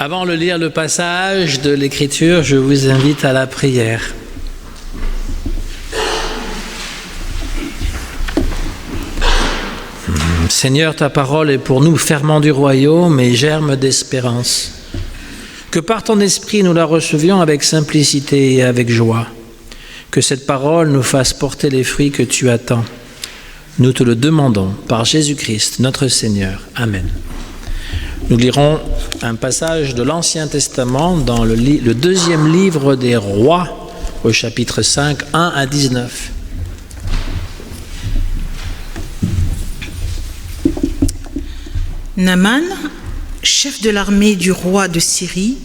Avant de lire le passage de l'Écriture, je vous invite à la prière. Seigneur, ta parole est pour nous ferment du royaume et germe d'espérance. Que par ton esprit nous la recevions avec simplicité et avec joie. Que cette parole nous fasse porter les fruits que tu attends. Nous te le demandons par Jésus-Christ, notre Seigneur. Amen. Nous lirons un passage de l'Ancien Testament dans le deuxième livre des Rois, au chapitre 5, 1 à 19. Naaman, chef de l'armée du roi de Syrie,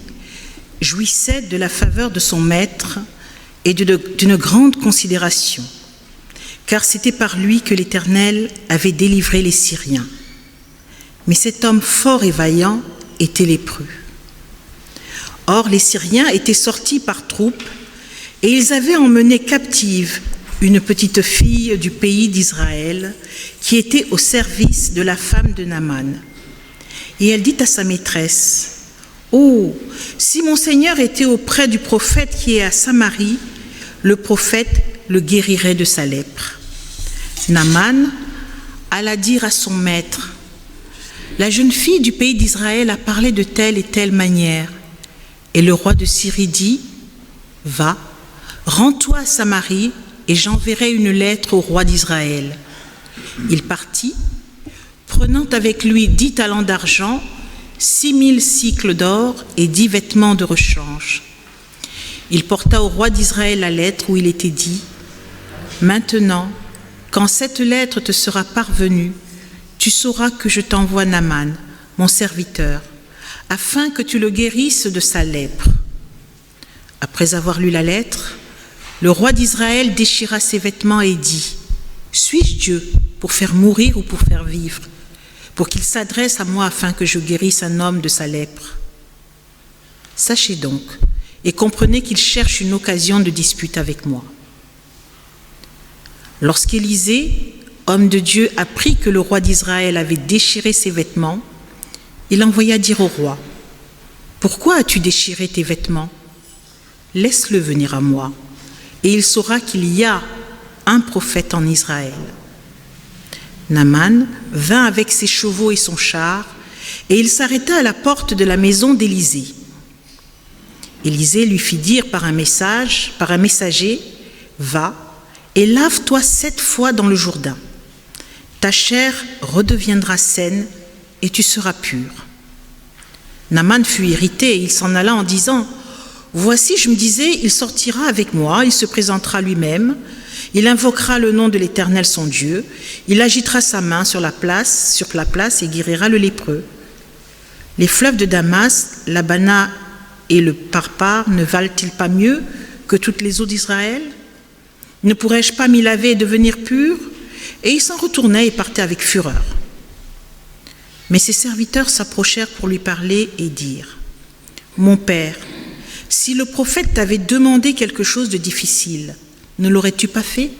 jouissait de la faveur de son maître et d'une grande considération, car c'était par lui que l'Éternel avait délivré les Syriens. Mais cet homme fort et vaillant était lépreux. Or, les Syriens étaient sortis par troupes et ils avaient emmené captive une petite fille du pays d'Israël qui était au service de la femme de Naaman. Et elle dit à sa maîtresse, « Oh, si mon Seigneur était auprès du prophète qui est à Samarie, le prophète le guérirait de sa lèpre. » Naaman alla dire à son maître, « La jeune fille du pays d'Israël a parlé de telle et telle manière. » Et le roi de Syrie dit, « Va, rends-toi à Samarie et j'enverrai une lettre au roi d'Israël. » Il partit, prenant avec lui 10 talents d'argent, 6000 cycles d'or et 10 vêtements de rechange. Il porta au roi d'Israël la lettre où il était dit, « Maintenant, quand cette lettre te sera parvenue, tu sauras que je t'envoie Naaman, mon serviteur, afin que tu le guérisses de sa lèpre. » Après avoir lu la lettre, le roi d'Israël déchira ses vêtements et dit, « Suis-je Dieu pour faire mourir ou pour faire vivre, pour qu'il s'adresse à moi afin que je guérisse un homme de sa lèpre? Sachez donc et comprenez qu'il cherche une occasion de dispute avec moi. » Lorsqu'Élisée, homme de Dieu, apprit que le roi d'Israël avait déchiré ses vêtements, il envoya dire au roi, « Pourquoi as-tu déchiré tes vêtements? Laisse-le venir à moi, et il saura qu'il y a un prophète en Israël. » Naaman vint avec ses chevaux et son char, et il s'arrêta à la porte de la maison d'Élisée. Élisée lui fit dire par un messager, « Va et lave-toi 7 fois dans le Jourdain. Ta chair redeviendra saine et tu seras pur. » Naaman fut irrité et il s'en alla en disant, « Voici, je me disais, il sortira avec moi, il se présentera lui-même, il invoquera le nom de l'Éternel son Dieu, il agitera sa main sur la place et guérira le lépreux. Les fleuves de Damas, l'Abana et le Parpar ne valent-ils pas mieux que toutes les eaux d'Israël? Ne pourrais-je pas m'y laver et devenir pur? » Et il s'en retournait et partait avec fureur. Mais ses serviteurs s'approchèrent pour lui parler et dirent, « Mon père, si le prophète t'avait demandé quelque chose de difficile, ne l'aurais-tu pas fait?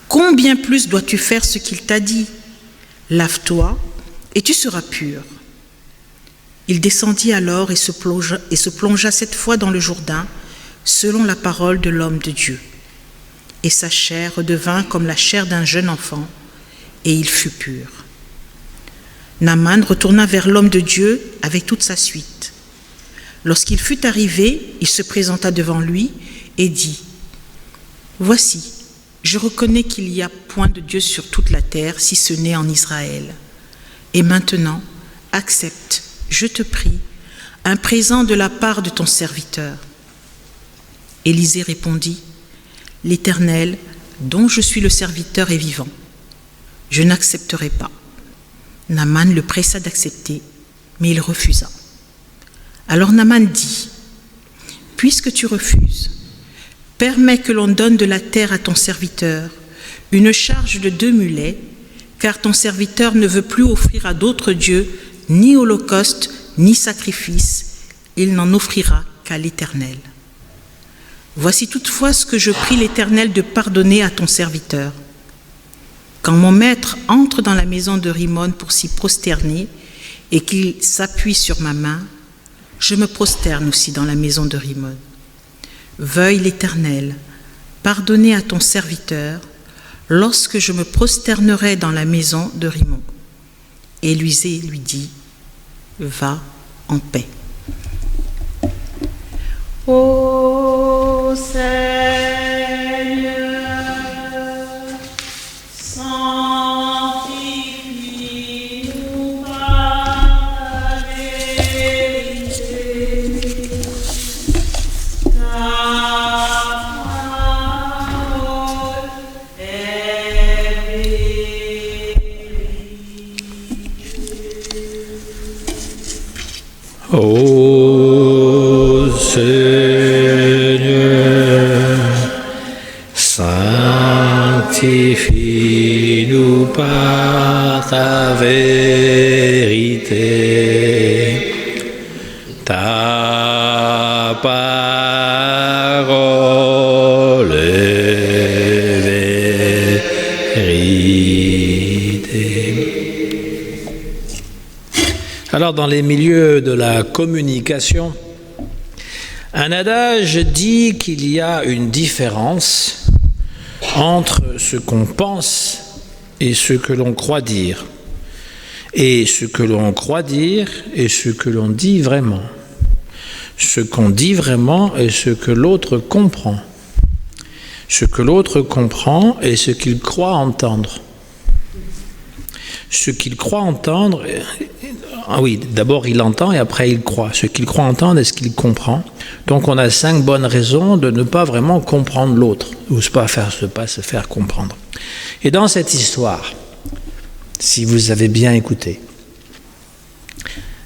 Combien plus dois-tu faire ce qu'il t'a dit? Lave-toi et tu seras pur. » Il descendit alors et se plongea 7 fois dans le Jourdain, selon la parole de l'homme de Dieu. Et sa chair redevint comme la chair d'un jeune enfant, et il fut pur. Naaman retourna vers l'homme de Dieu avec toute sa suite. Lorsqu'il fut arrivé, il se présenta devant lui et dit, « Voici, je reconnais qu'il n'y a point de Dieu sur toute la terre, si ce n'est en Israël. Et maintenant, accepte, je te prie, un présent de la part de ton serviteur. » Élisée répondit, « L'Éternel, dont je suis le serviteur, est vivant. Je n'accepterai pas. » Naaman le pressa d'accepter, mais il refusa. Alors Naaman dit, « Puisque tu refuses, permets que l'on donne de la terre à ton serviteur, une charge de 2 mulets, car ton serviteur ne veut plus offrir à d'autres dieux ni holocauste, ni sacrifice, il n'en offrira qu'à l'Éternel. Voici toutefois ce que je prie l'Éternel de pardonner à ton serviteur. Quand mon maître entre dans la maison de Rimon pour s'y prosterner et qu'il s'appuie sur ma main, je me prosterne aussi dans la maison de Rimmon. Veuille l'Éternel pardonner à ton serviteur lorsque je me prosternerai dans la maison de Rimmon. » Et Élisée lui dit, « Va en paix. » Ô Seigneur, sanctifie-nous par ta vérité. Ta parole est vérité. Ô Seigneur, sanctifie-nous par ta vérité. Ta parole est vérité. Alors, dans les milieux de la communication, un adage dit qu'il y a une différence entre ce qu'on pense et ce que l'on croit dire, et ce que l'on croit dire et ce que l'on dit vraiment, ce qu'on dit vraiment et ce que l'autre comprend, ce que l'autre comprend et ce qu'il croit entendre. Ce qu'il croit entendre, oui, d'abord il entend et après il croit. Ce qu'il croit entendre et ce qu'il comprend. Donc on a 5 bonnes raisons de ne pas vraiment comprendre l'autre, ou pas se faire comprendre. Et dans cette histoire, si vous avez bien écouté,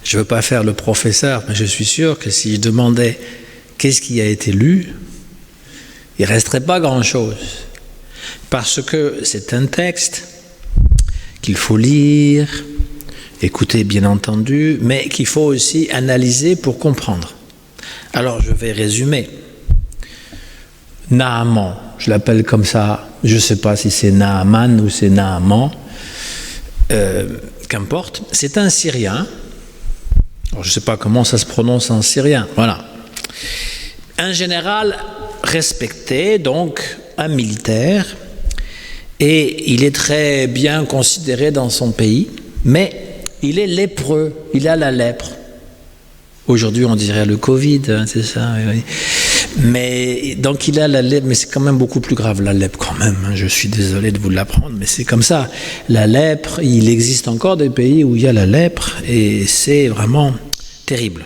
je ne veux pas faire le professeur, mais je suis sûr que si je demandais qu'est-ce qui a été lu, il ne resterait pas grand-chose. Parce que c'est un texte qu'il faut lire, écouter bien entendu, mais qu'il faut aussi analyser pour comprendre. Alors je vais résumer. Naaman, je l'appelle comme ça, je ne sais pas si c'est Naaman ou c'est Naaman, qu'importe, c'est un Syrien. Alors, je ne sais pas comment ça se prononce en syrien, voilà. Un général respecté, donc un militaire, et il est très bien considéré dans son pays, mais il est lépreux, il a la lèpre. Aujourd'hui, on dirait le Covid, hein, c'est ça, oui. Mais donc il a la lèpre, mais c'est quand même beaucoup plus grave, la lèpre quand même, hein, je suis désolé de vous l'apprendre, mais c'est comme ça. La lèpre, il existe encore des pays où il y a la lèpre, et c'est vraiment terrible.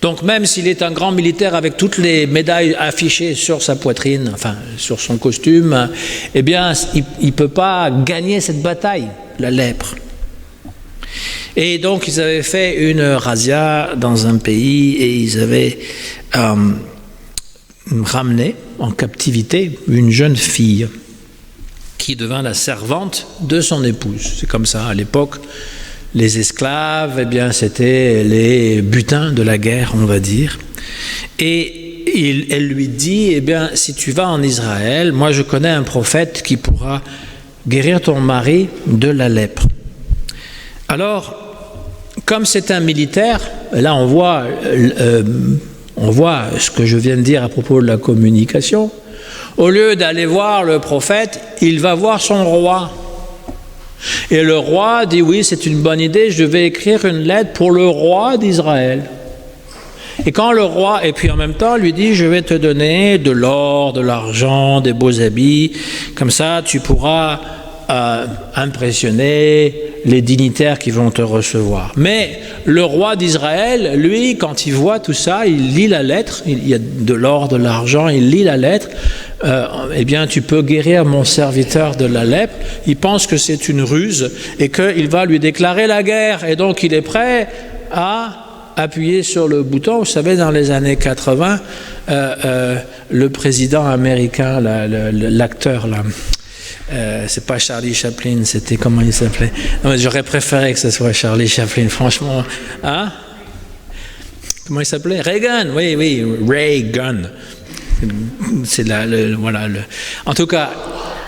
Donc même s'il est un grand militaire avec toutes les médailles affichées sur sa poitrine, enfin sur son costume, eh bien il ne peut pas gagner cette bataille, la lèpre. Et donc ils avaient fait une razzia dans un pays et ils avaient ramené en captivité une jeune fille qui devint la servante de son épouse. C'est comme ça à l'époque. Les esclaves, eh bien, c'était les butins de la guerre, on va dire. Et elle lui dit, eh bien, si tu vas en Israël, moi je connais un prophète qui pourra guérir ton mari de la lèpre. Alors, comme c'est un militaire, là on voit ce que je viens de dire à propos de la communication. Au lieu d'aller voir le prophète, il va voir son roi. Et le roi dit, oui, c'est une bonne idée, je vais écrire une lettre pour le roi d'Israël. Et quand le roi, et puis en même temps, lui dit, je vais te donner de l'or, de l'argent, des beaux habits, comme ça tu pourras impressionner les dignitaires qui vont te recevoir. Mais le roi d'Israël, lui, quand il voit tout ça, il lit la lettre, il y a de l'or, de l'argent, il lit la lettre, eh bien tu peux guérir mon serviteur de la lèpre. Il pense que c'est une ruse et qu'il va lui déclarer la guerre, et donc il est prêt à appuyer sur le bouton. Vous savez, dans les années 80, le président américain, l'acteur là, c'est pas Charlie Chaplin, c'était comment il s'appelait? Non, j'aurais préféré que ce soit Charlie Chaplin, franchement. Hein? Comment il s'appelait? Reagan, oui, Reagan. C'est voilà. En tout cas,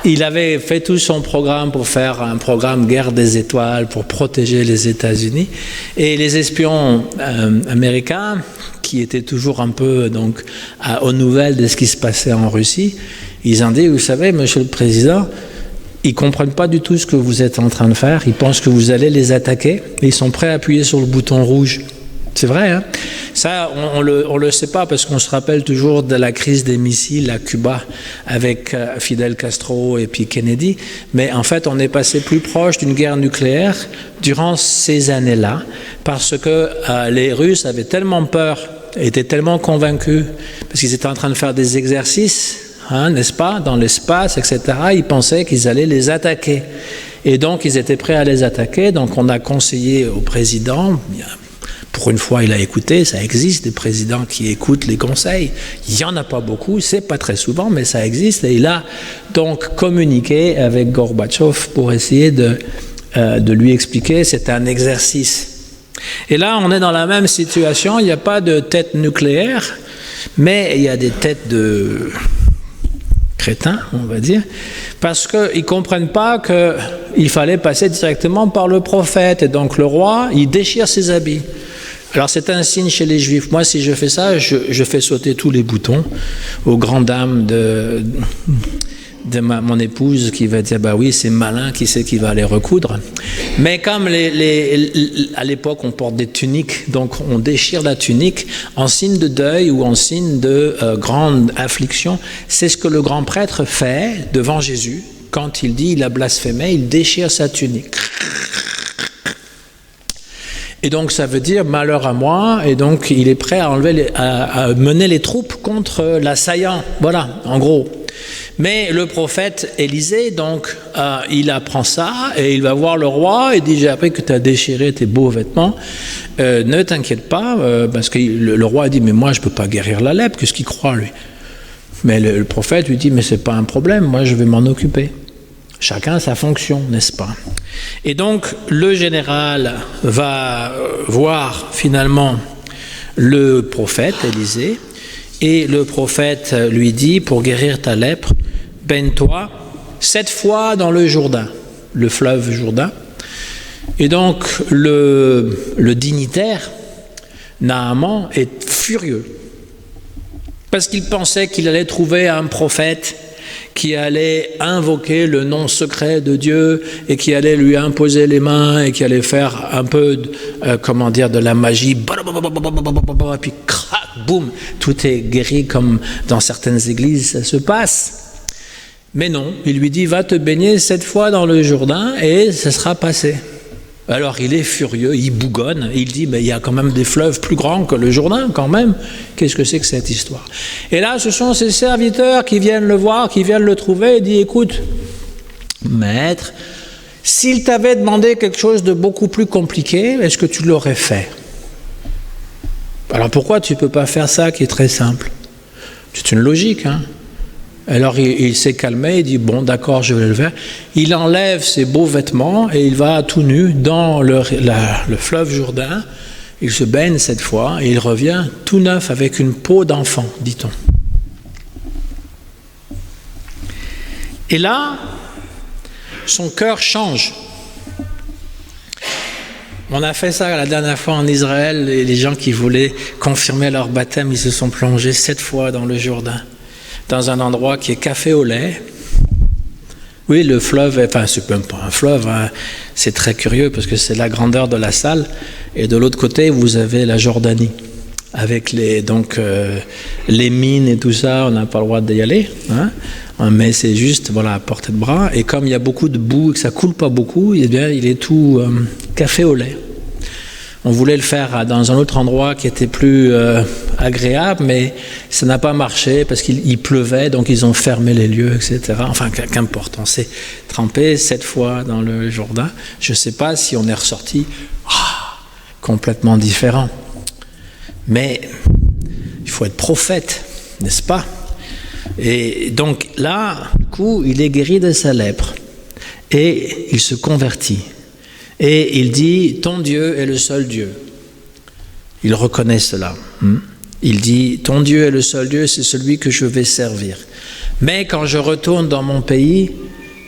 il avait fait tout son programme pour faire un programme Guerre des étoiles pour protéger les États-Unis. Et les espions américains, qui étaient toujours un peu donc, aux nouvelles de ce qui se passait en Russie, ils ont dit, vous savez, Monsieur le Président, ils ne comprennent pas du tout ce que vous êtes en train de faire. Ils pensent que vous allez les attaquer. Et ils sont prêts à appuyer sur le bouton rouge. C'est vrai, hein? Ça, on le sait pas parce qu'on se rappelle toujours de la crise des missiles à Cuba avec Fidel Castro et puis Kennedy. Mais en fait, on est passé plus proche d'une guerre nucléaire durant ces années-là parce que les Russes avaient tellement peur, étaient tellement convaincus parce qu'ils étaient en train de faire des exercices, hein, n'est-ce pas, dans l'espace, etc. Ils pensaient qu'ils allaient les attaquer. Et donc, ils étaient prêts à les attaquer. Donc, on a conseillé au président... Pour une fois, il a écouté, ça existe des présidents qui écoutent les conseils. Il n'y en a pas beaucoup, c'est pas très souvent, mais ça existe. Et il a donc communiqué avec Gorbatchev pour essayer de lui expliquer, c'est un exercice. Et là, on est dans la même situation, il n'y a pas de tête nucléaire, mais il y a des têtes de crétins, on va dire, parce qu'ils ne comprennent pas qu'il fallait passer directement par le prophète. Et donc le roi, il déchire ses habits. Alors c'est un signe chez les Juifs. Moi, si je fais ça, je fais sauter tous les boutons aux grandes dames de mon épouse qui va dire, bah oui, c'est malin, qui c'est qui va les recoudre. Mais comme à l'époque, on porte des tuniques, donc on déchire la tunique en signe de deuil ou en signe de grande affliction. C'est ce que le grand prêtre fait devant Jésus. Quand il dit, il a blasphémé, il déchire sa tunique. Et donc ça veut dire malheur à moi, et donc il est prêt à mener les troupes contre l'assaillant. Voilà, en gros. Mais le prophète Élisée, donc, il apprend ça et il va voir le roi et dit, j'ai appris que tu as déchiré tes beaux vêtements, ne t'inquiète pas, parce que le roi dit, mais moi je ne peux pas guérir la lèpre, qu'est-ce qu'il croit lui? Mais le prophète lui dit, mais ce n'est pas un problème, moi je vais m'en occuper. Chacun sa fonction, n'est-ce pas? Et donc le général va voir finalement le prophète Élisée, et le prophète lui dit, pour guérir ta lèpre, baigne-toi 7 fois dans le Jourdain, le fleuve Jourdain. Et donc le dignitaire, Naaman, est furieux, parce qu'il pensait qu'il allait trouver un prophète qui allait invoquer le nom secret de Dieu et qui allait lui imposer les mains et qui allait faire un peu, de la magie, et puis crac, boum, tout est guéri comme dans certaines églises ça se passe. Mais non, il lui dit, va te baigner 7 fois dans le Jourdain et ça sera passé. Alors il est furieux, il bougonne, il dit, mais il y a quand même des fleuves plus grands que le Jourdain quand même, qu'est-ce que c'est que cette histoire? Et là, ce sont ses serviteurs qui viennent le voir, qui viennent le trouver, et dit, écoute, maître, s'il t'avait demandé quelque chose de beaucoup plus compliqué, est-ce que tu l'aurais fait? Alors pourquoi tu ne peux pas faire ça qui est très simple? C'est une logique, hein? Alors il s'est calmé, il dit, bon d'accord, je vais le faire. Il enlève ses beaux vêtements et il va tout nu dans le fleuve Jourdain. Il se baigne cette fois et il revient tout neuf avec une peau d'enfant, dit-on. Et là, son cœur change. On a fait ça la dernière fois en Israël, et les gens qui voulaient confirmer leur baptême, ils se sont plongés 7 fois dans le Jourdain, dans un endroit qui est café au lait. Oui, le fleuve, enfin c'est même pas un fleuve, hein, c'est très curieux parce que c'est la grandeur de la salle, et de l'autre côté vous avez la Jordanie, avec les mines et tout ça, on n'a pas le droit d'y aller, hein, mais c'est juste à portée de bras, et comme il y a beaucoup de boue et que ça coule pas beaucoup, eh bien il est tout café au lait. On voulait le faire dans un autre endroit qui était plus agréable, mais ça n'a pas marché parce qu'il pleuvait, donc ils ont fermé les lieux, etc. Enfin, qu'importe, on s'est trempé 7 fois dans le Jourdain. Je ne sais pas si on est ressorti complètement différent. Mais il faut être prophète, n'est-ce pas? Et donc là, du coup, il est guéri de sa lèpre et il se convertit. Et il dit, ton Dieu est le seul Dieu. Il reconnaît cela. Il dit, ton Dieu est le seul Dieu, c'est celui que je vais servir. Mais quand je retourne dans mon pays,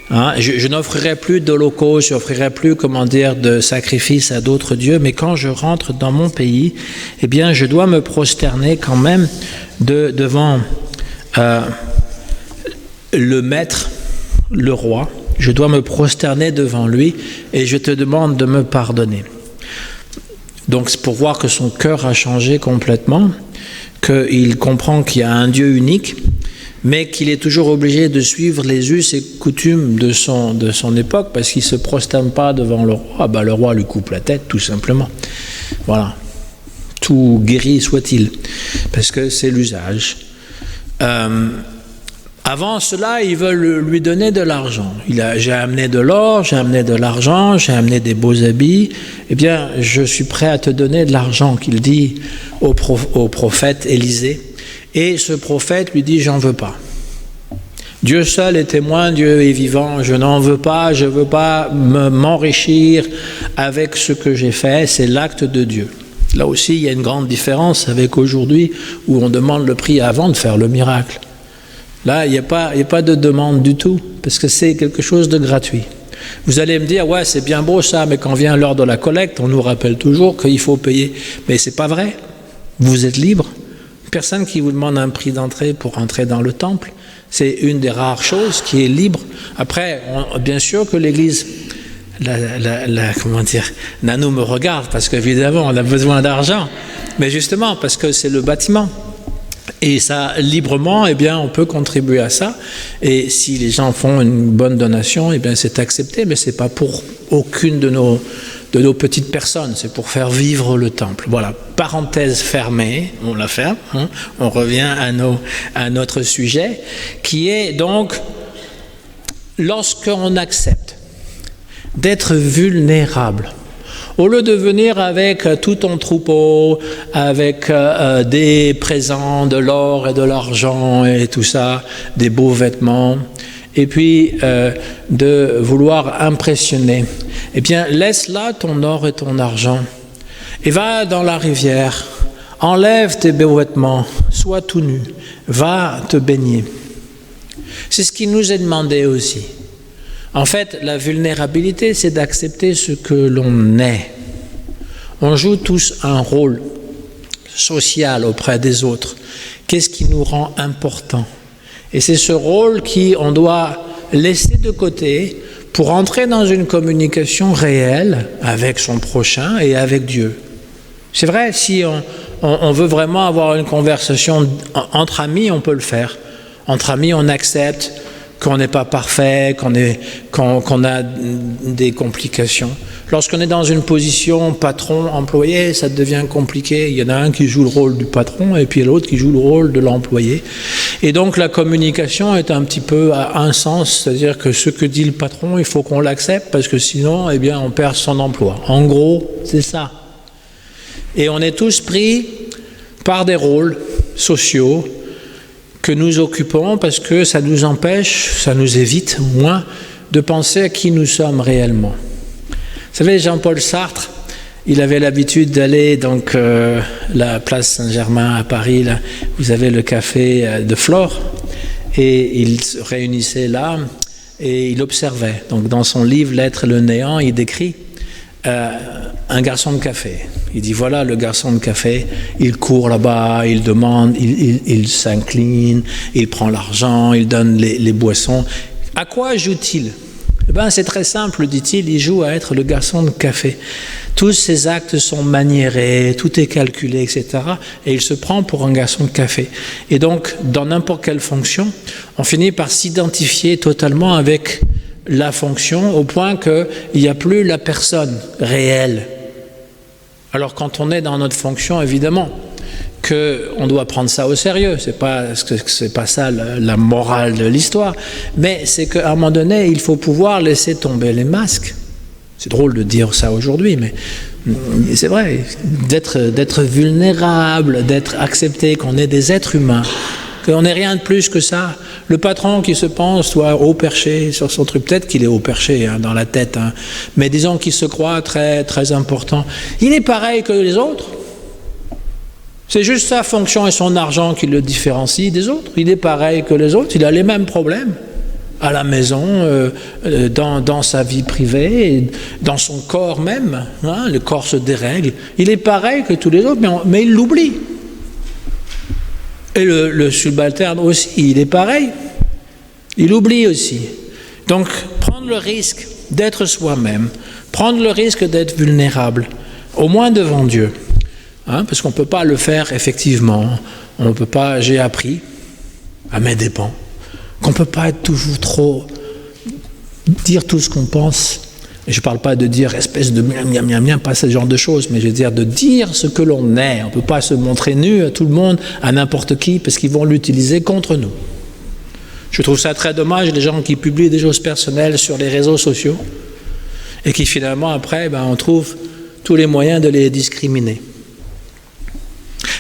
je n'offrirai plus d'holocauste, je n'offrirai plus, de sacrifices à d'autres dieux, mais quand je rentre dans mon pays, eh bien, je dois me prosterner quand même devant le maître, le roi. Je dois me prosterner devant lui et je te demande de me pardonner. Donc, c'est pour voir que son cœur a changé complètement, qu'il comprend qu'il y a un Dieu unique, mais qu'il est toujours obligé de suivre les us et coutumes de son époque, parce qu'il ne se prosterne pas devant le roi. Le roi lui coupe la tête, tout simplement. Voilà. Tout guéri soit-il, parce que c'est l'usage. Avant cela, ils veulent lui donner de l'argent. J'ai amené de l'or, j'ai amené de l'argent, j'ai amené des beaux habits. Eh bien, je suis prêt à te donner de l'argent, qu'il dit au prophète Élisée. Et ce prophète lui dit, j'en veux pas. Dieu seul est témoin, Dieu est vivant, je n'en veux pas, je ne veux pas m'enrichir avec ce que j'ai fait, c'est l'acte de Dieu. Là aussi, il y a une grande différence avec aujourd'hui où on demande le prix avant de faire le miracle. Là, il n'y a pas de demande du tout, parce que c'est quelque chose de gratuit. Vous allez me dire, ouais, c'est bien beau ça, mais quand vient l'heure de la collecte, on nous rappelle toujours qu'il faut payer. Mais ce n'est pas vrai. Vous êtes libre. Personne qui vous demande un prix d'entrée pour entrer dans le temple. C'est une des rares choses qui est libre. Après, bien sûr que l'Église, Nano me regarde, parce qu'évidemment, on a besoin d'argent. Mais justement, parce que c'est le bâtiment. Et ça, librement, eh bien, on peut contribuer à ça. Et si les gens font une bonne donation, eh bien, c'est accepté, mais ce n'est pas pour aucune de nos petites personnes, c'est pour faire vivre le temple. Voilà, parenthèse fermée, on la ferme, on revient à notre sujet, qui est donc, lorsqu'on accepte d'être vulnérable, au lieu de venir avec tout ton troupeau, avec des présents, de l'or et de l'argent et tout ça, des beaux vêtements, et puis de vouloir impressionner, eh bien, laisse là ton or et ton argent, et va dans la rivière, enlève tes beaux vêtements, sois tout nu, va te baigner. C'est ce qui nous est demandé aussi. En fait, la vulnérabilité, c'est d'accepter ce que l'on est. On joue tous un rôle social auprès des autres. Qu'est-ce qui nous rend important ? Et c'est ce rôle qu'on doit laisser de côté pour entrer dans une communication réelle avec son prochain et avec Dieu. C'est vrai, si on veut vraiment avoir une conversation entre amis, on peut le faire. Entre amis, on accepte qu'on n'est pas parfait, qu'on a des complications. Lorsqu'on est dans une position patron-employé, ça devient compliqué. Il y en a un qui joue le rôle du patron et puis l'autre qui joue le rôle de l'employé. Et donc la communication est un petit peu à un sens, c'est-à-dire que ce que dit le patron, il faut qu'on l'accepte parce que sinon, eh bien, on perd son emploi. En gros, c'est ça. Et on est tous pris par des rôles sociaux que nous occupons parce que ça nous empêche, ça nous évite moins de penser à qui nous sommes réellement. Vous savez, Jean-Paul Sartre, il avait l'habitude d'aller donc la place Saint-Germain à Paris, là, vous avez le café de Flore, et il se réunissait là et il observait. Donc dans son livre L'être et le néant, il décrit un garçon de café. Il dit voilà le garçon de café, il court là-bas, il demande, il s'incline, il prend l'argent, il donne les boissons. À quoi joue-t-il ? Eh bien, c'est très simple, dit-il, il joue à être le garçon de café. Tous ses actes sont maniérés, tout est calculé, etc. Et il se prend pour un garçon de café. Et donc, dans n'importe quelle fonction, on finit par s'identifier totalement avec la fonction au point qu'il n'y a plus la personne réelle. Alors, quand on est dans notre fonction, évidemment, qu'on doit prendre ça au sérieux, c'est pas ça la morale de l'histoire, mais c'est qu'à un moment donné, il faut pouvoir laisser tomber les masques. C'est drôle de dire ça aujourd'hui, mais c'est vrai, d'être vulnérable, d'être accepté, qu'on est des êtres humains, qu'on n'est rien de plus que ça. Le patron qui se pense soit haut perché sur son truc, peut-être qu'il est haut perché dans la tête, mais disons qu'il se croit très, très important. Il est pareil que les autres. C'est juste sa fonction et son argent qui le différencient des autres. Il est pareil que les autres, il a les mêmes problèmes à la maison, dans sa vie privée, dans son corps même. Hein, le corps se dérègle. Il est pareil que tous les autres, mais il l'oublie. Et le subalterne aussi, il est pareil. Il oublie aussi. Donc, prendre le risque d'être soi-même, prendre le risque d'être vulnérable, au moins devant Dieu. Hein, parce qu'on ne peut pas le faire effectivement. On ne peut pas, j'ai appris, à mes dépens, qu'on ne peut pas être toujours trop, dire tout ce qu'on pense. Et je ne parle pas de dire espèce de miam, pas ce genre de choses, mais je veux dire de dire ce que l'on est. On ne peut pas se montrer nu à tout le monde, à n'importe qui, parce qu'ils vont l'utiliser contre nous. Je trouve ça très dommage, les gens qui publient des choses personnelles sur les réseaux sociaux, et qui finalement, après, on trouve tous les moyens de les discriminer.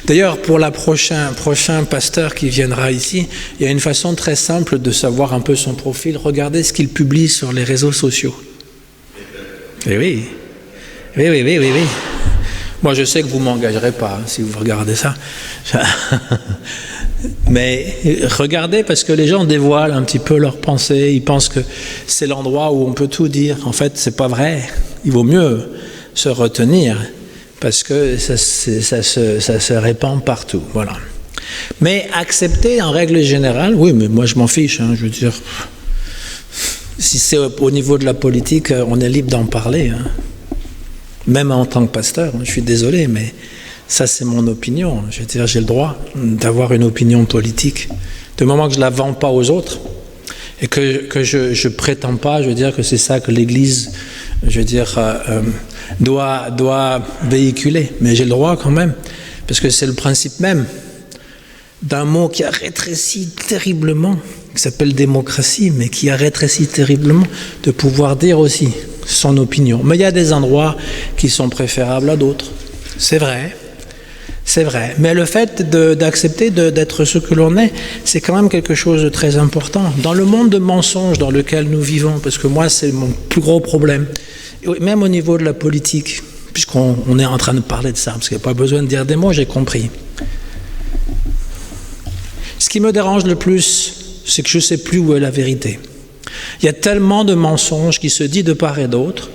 D'ailleurs, pour le prochain pasteur qui viendra ici, il y a une façon très simple de savoir un peu son profil. Regardez ce qu'il publie sur les réseaux sociaux. Et oui. Moi, je sais que vous ne m'engagerez pas si vous regardez ça. Mais regardez, parce que les gens dévoilent un petit peu leurs pensées. Ils pensent que c'est l'endroit où on peut tout dire. En fait, c'est pas vrai. Il vaut mieux se retenir, parce que ça se répand partout. Voilà. Mais accepter en règle générale, oui, mais moi je m'en fiche, je veux dire, si c'est au niveau de la politique, on est libre d'en parler, même en tant que pasteur, je suis désolé, mais ça c'est mon opinion. Je veux dire, j'ai le droit d'avoir une opinion politique, du moment que je ne la vends pas aux autres, et que je prétends pas, je veux dire, que c'est ça que l'Église, je veux dire, doit véhiculer. Mais j'ai le droit quand même, parce que c'est le principe même d'un mot qui a rétréci terriblement, qui s'appelle démocratie, mais qui a rétréci terriblement, de pouvoir dire aussi son opinion. Mais il y a des endroits qui sont préférables à d'autres. C'est vrai. Mais le fait d'accepter d'être ce que l'on est, c'est quand même quelque chose de très important. Dans le monde de mensonges dans lequel nous vivons, parce que moi, c'est mon plus gros problème, même au niveau de la politique, puisqu'on est en train de parler de ça, parce qu'il n'y a pas besoin de dire des mots, j'ai compris. Ce qui me dérange le plus, c'est que je ne sais plus où est la vérité. Il y a tellement de mensonges qui se disent de part et d'autre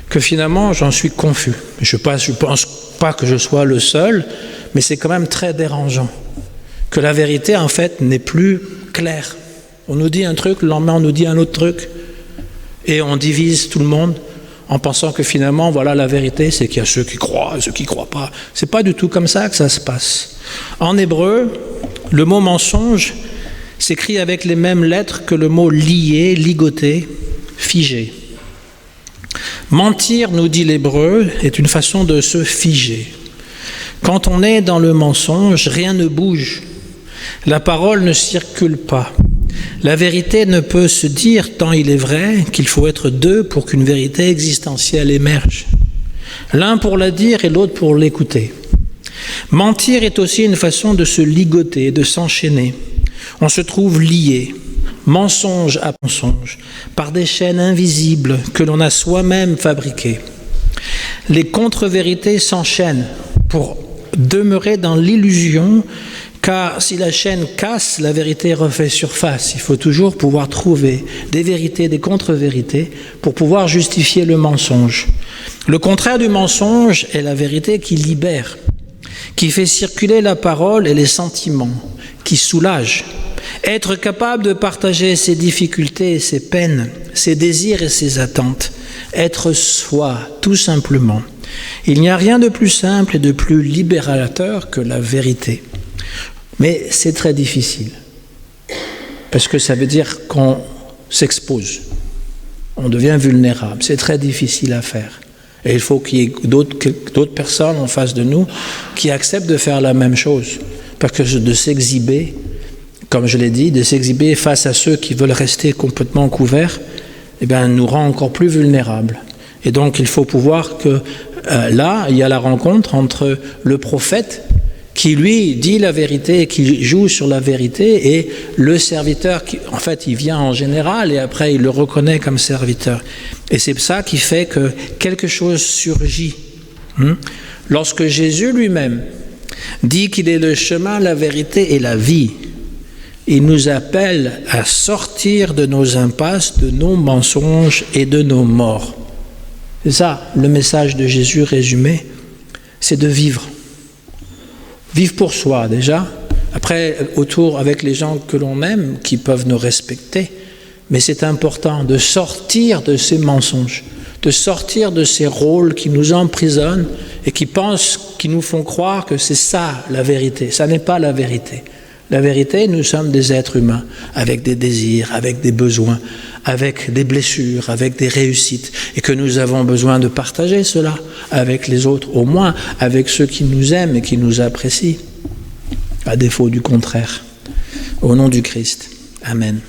que finalement j'en suis confus. Je ne pense pas que je sois le seul, mais c'est quand même très dérangeant que la vérité en fait n'est plus claire. On nous dit un truc, le lendemain on nous dit un autre truc, et on divise tout le monde en pensant que finalement, voilà, la vérité, c'est qu'il y a ceux qui croient et ceux qui ne croient pas. C'est pas du tout comme ça que ça se passe. En hébreu, le mot mensonge s'écrit avec les mêmes lettres que le mot lier, ligoter, figer. Mentir, nous dit l'hébreu, est une façon de se figer. Quand on est dans le mensonge, rien ne bouge. La parole ne circule pas. La vérité ne peut se dire tant il est vrai qu'il faut être deux pour qu'une vérité existentielle émerge. L'un pour la dire et l'autre pour l'écouter. Mentir est aussi une façon de se ligoter, de s'enchaîner. On se trouve lié, mensonge à mensonge, par des chaînes invisibles que l'on a soi-même fabriquées. Les contre-vérités s'enchaînent pour demeurer dans l'illusion, car si la chaîne casse, la vérité refait surface. Il faut toujours pouvoir trouver des vérités, des contre-vérités, pour pouvoir justifier le mensonge. Le contraire du mensonge est la vérité qui libère, qui fait circuler la parole et les sentiments, qui soulage. Être capable de partager ses difficultés et ses peines, ses désirs et ses attentes. Être soi, tout simplement. Il n'y a rien de plus simple et de plus libérateur que la vérité. Mais c'est très difficile, parce que ça veut dire qu'on s'expose, on devient vulnérable, c'est très difficile à faire. Et il faut qu'il y ait d'autres personnes en face de nous qui acceptent de faire la même chose, parce que de s'exhiber, comme je l'ai dit, de s'exhiber face à ceux qui veulent rester complètement couverts, nous rend encore plus vulnérables. Et donc il faut pouvoir que là, il y a la rencontre entre le prophète, qui lui dit la vérité et qui joue sur la vérité, et le serviteur qui, en fait, il vient en général et après il le reconnaît comme serviteur. Et c'est ça qui fait que quelque chose surgit. Lorsque Jésus lui-même dit qu'il est le chemin, la vérité et la vie. Il nous appelle à sortir de nos impasses, de nos mensonges et de nos morts. C'est ça, le message de Jésus résumé, c'est de vivre. Vivre pour soi déjà, après autour avec les gens que l'on aime, qui peuvent nous respecter, mais c'est important de sortir de ces mensonges, de sortir de ces rôles qui nous emprisonnent et qui nous font croire que c'est ça la vérité. Ça n'est pas la vérité. La vérité, nous sommes des êtres humains, avec des désirs, avec des besoins, avec des blessures, avec des réussites, et que nous avons besoin de partager cela avec les autres, au moins avec ceux qui nous aiment et qui nous apprécient, à défaut du contraire. Au nom du Christ. Amen.